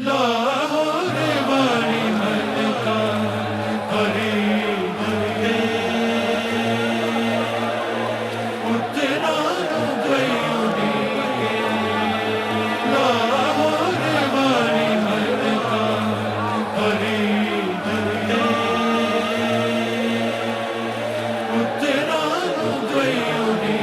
लाहौर वाली मलका खरीद दे उतना गयूरी के लाहौर वाली मलका खरीद दे उतना गयूरी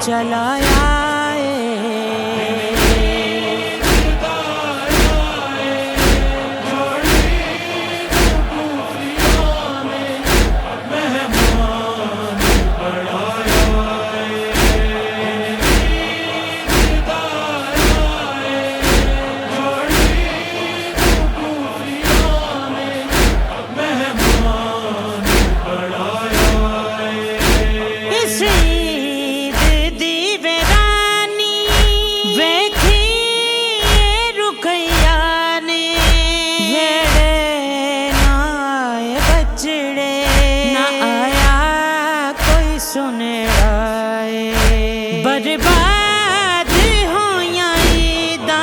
चलाया बर्बाद होया ईदा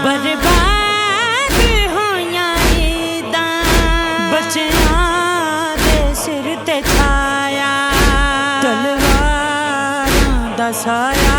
बर्बाद होया ईदा बच्चियां दे सिर ते छाया तलवारां दा साया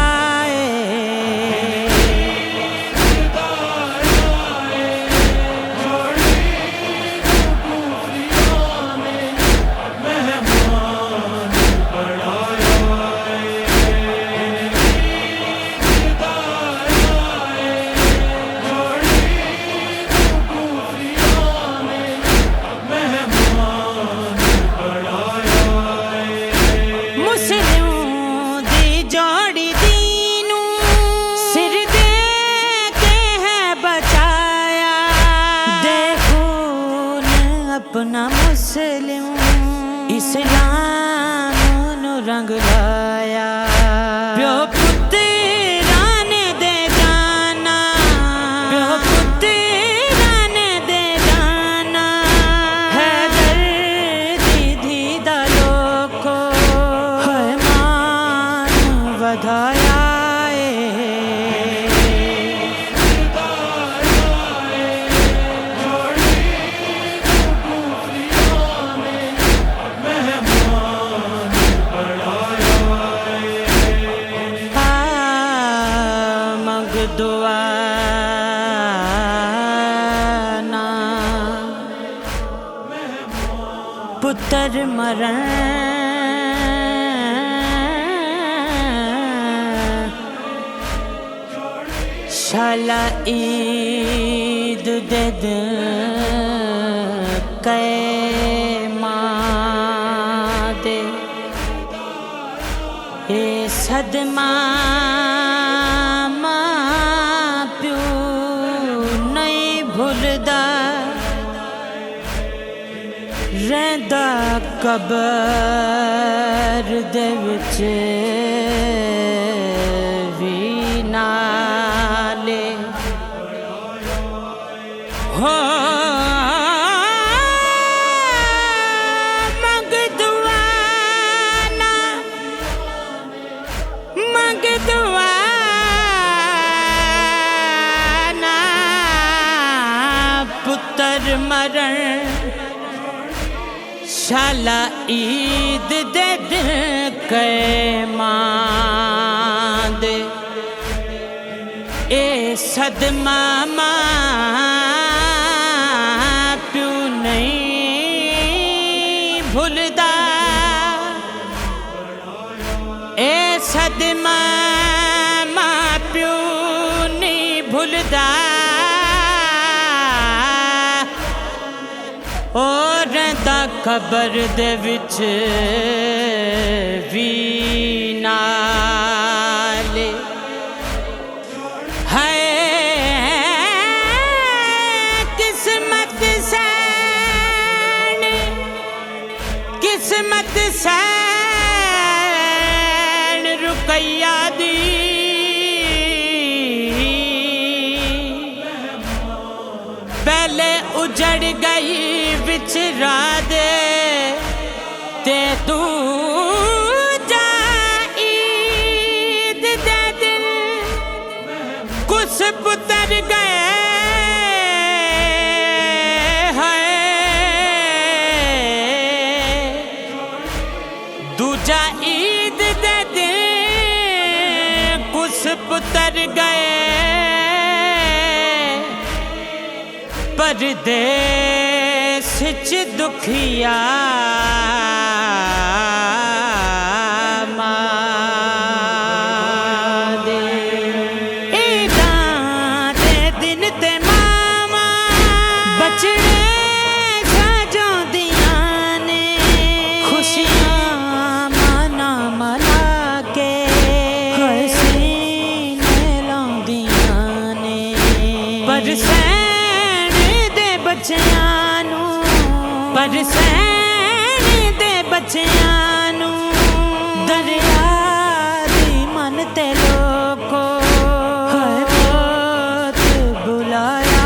अपना मुस्लिम इस्लाम नु रंग लाया प्यो पुत्राने दे जाना प्यो पुत्राने दे जाना है दर्दी दा लोको है मान वधाया दुआ ना पुत्र मरण शाला ईद दे दिन कै मां दे ए सदमा रहंदा कबर दे विच वी नाले हो मंग दुआ ना मंग दुआ ना पुत्र मरण शाला ईद दे दिन कै मां दे ए सदमा मां प्यू नहीं भुलदा ए सदमा मां प्यू नहीं भुलदा और ਰਹਿੰਦਾ ਕਬਰ ਦੇ ਵਿੱਚ ਵੀ ਨਾਲ ਹੈ ਕਿਸਮਤ ਸੈਣ ਰੁਕਈਆ ਦੀ ਪਹਿਲੇ ਉਜੜ ਗਈ ਵਿੱਚ ਰਾਤ ਤੇ ਤੂੰ ਈਦ ਦੇ ਦਿਨ ਕੁਛ ਪੁੱਤਰ ਗਏ दूजा ईद दे दिन कुछ पुत्र गए परदेस च दुखिया पर सैन दे बच्चियां नू दरिया दी मन ते लोको बहुत बुलाया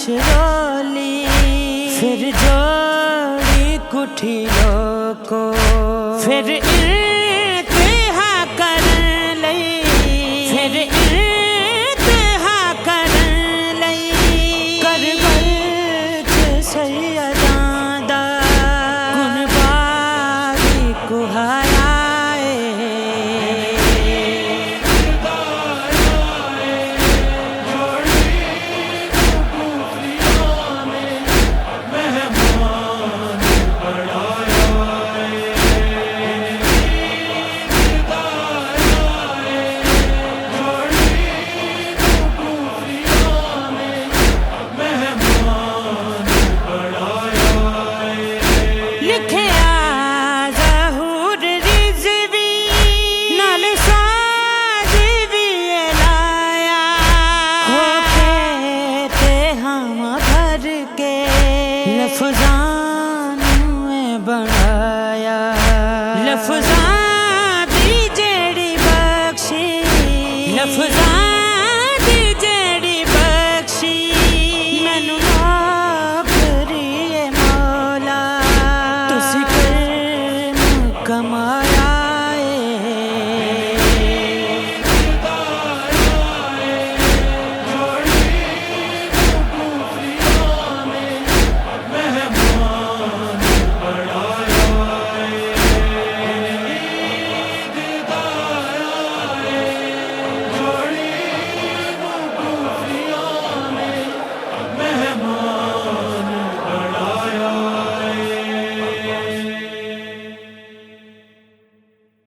रोली फिर जोड़ी कुठी लोको फिर इल्तिहा करन लई फिर इल्तिहा करन लई करबल च सैयदां दा गुनबारी कुहाया लफ्ज़ां दी जेड़ी बख्शी लफ्ज़ां